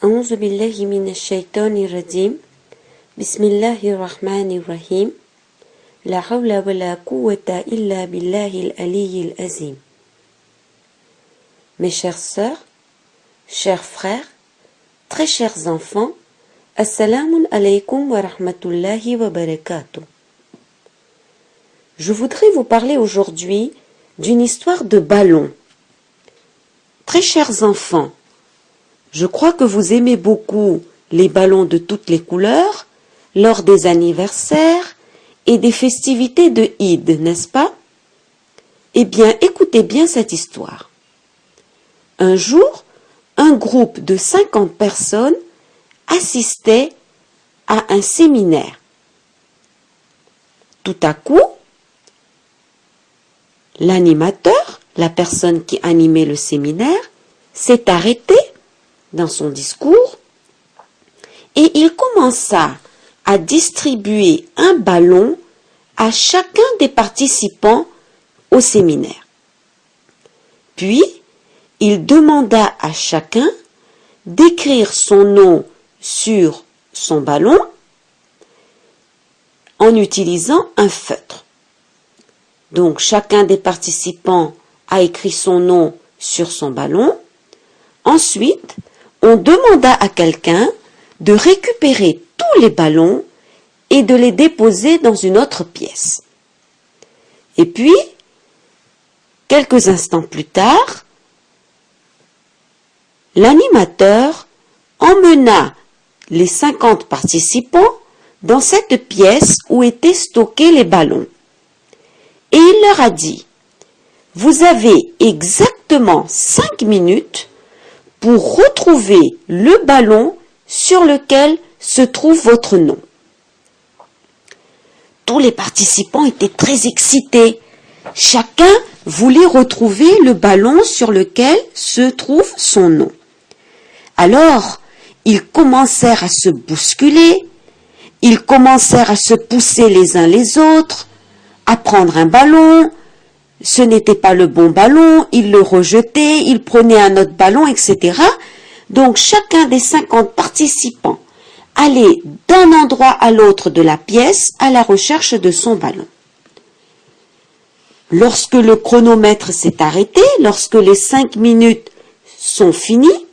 أعوذ بالله من الشيطان الرجيم بسم الله الرحمن الرحيم لا حول ولا قوة إلا بالله العلي العظيم. Mes chères sœurs, chers frères, très chers enfants, Assalamu alaikum wa rahmatullahi wa barakatuh. Je voudrais vous parler aujourd'hui d'une histoire de ballon. Très chers enfants, je crois que vous aimez beaucoup les ballons de toutes les couleurs lors des anniversaires et des festivités de Eid, n'est-ce pas? Eh bien, écoutez bien cette histoire. Un jour, un groupe de 50 personnes assistait à un séminaire. Tout à coup, l'animateur, la personne qui animait le séminaire, s'est arrêté dans son discours et il commença à distribuer un ballon à chacun des participants au séminaire. Puis, il demanda à chacun d'écrire son nom sur son ballon en utilisant un feutre. Donc, chacun des participants a écrit son nom sur son ballon. Ensuite, on demanda à quelqu'un de récupérer tous les ballons et de les déposer dans une autre pièce. Et puis, quelques instants plus tard, l'animateur emmena les 50 participants dans cette pièce où étaient stockés les ballons. Et il leur a dit, « Vous avez exactement 5 minutes pour retrouver le ballon sur lequel se trouve votre nom. » Tous les participants étaient très excités. Chacun voulait retrouver le ballon sur lequel se trouve son nom. Alors, ils commencèrent à se bousculer, ils commencèrent à se pousser les uns les autres, à prendre un ballon. Ce n'était pas le bon ballon, ils le rejetaient, ils prenaient un autre ballon, etc. Donc, chacun des 50 participants allait d'un endroit à l'autre de la pièce à la recherche de son ballon. Lorsque le chronomètre s'est arrêté, lorsque les 5 minutes sont finies,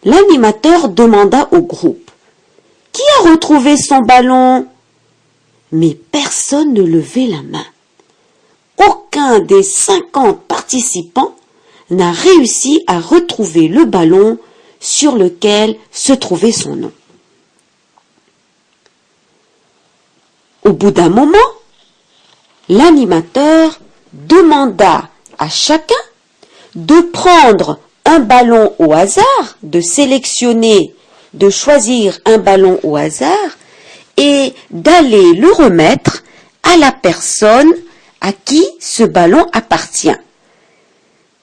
l'animateur demanda au groupe, « Qui a retrouvé son ballon ?» Mais personne ne levait la main. Aucun des 50 participants n'a réussi à retrouver le ballon sur lequel se trouvait son nom. Au bout d'un moment, l'animateur demanda à chacun de prendre un ballon au hasard, de sélectionner, de choisir un ballon au hasard et d'aller le remettre à la personne à qui ce ballon appartient.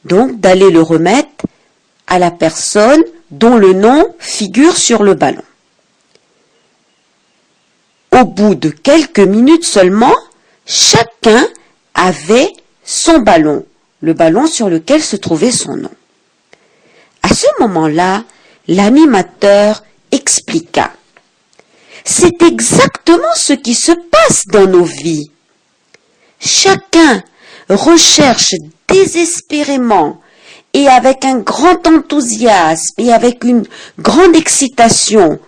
Donc, d'aller le remettre à la personne dont le nom figure sur le ballon. Au bout de quelques minutes seulement, chacun avait son ballon, le ballon sur lequel se trouvait son nom. À ce moment-là, l'animateur expliqua. C'est exactement ce qui se passe dans nos vies. Chacun recherche désespérément et avec un grand enthousiasme et avec une grande excitation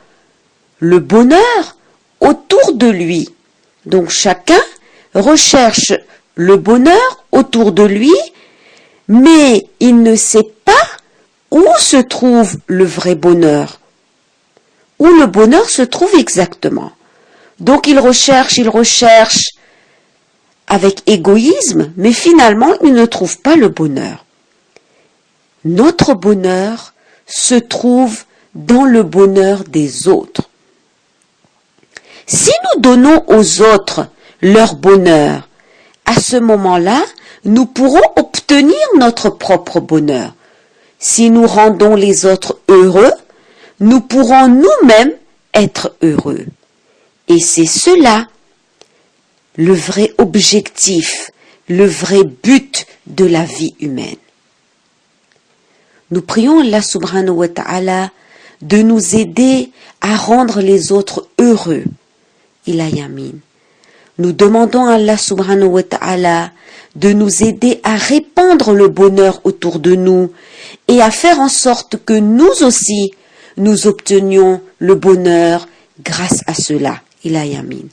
le bonheur autour de lui. Donc chacun recherche le bonheur autour de lui, mais il ne sait pas où se trouve le vrai bonheur, où le bonheur se trouve exactement. Donc il recherche avec égoïsme, mais finalement il ne trouve pas le bonheur. Notre bonheur se trouve dans le bonheur des autres. Si nous donnons aux autres leur bonheur, à ce moment-là, nous pourrons obtenir notre propre bonheur. Si nous rendons les autres heureux, nous pourrons nous-mêmes être heureux. Et c'est cela, le vrai objectif, le vrai but de la vie humaine. Nous prions Allah subhanahu wa ta'ala de nous aider à rendre les autres heureux. Ilahi Amin. Nous demandons à Allah subhanahu wa ta'ala de nous aider à répandre le bonheur autour de nous et à faire en sorte que nous aussi, nous obtenions le bonheur grâce à cela. Ilahi Amin.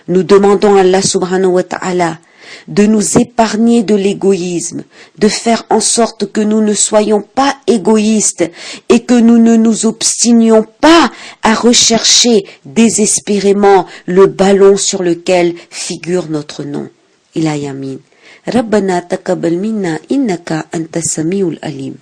Nous demandons à Allah subhanahu wa ta'ala de nous épargner de l'égoïsme, de faire en sorte que nous ne soyons pas égoïstes et que nous ne nous obstinions pas à rechercher désespérément le ballon sur lequel figure notre nom. Ilahi Amin. ربنا تقبل منا إنك أنت السميع العليم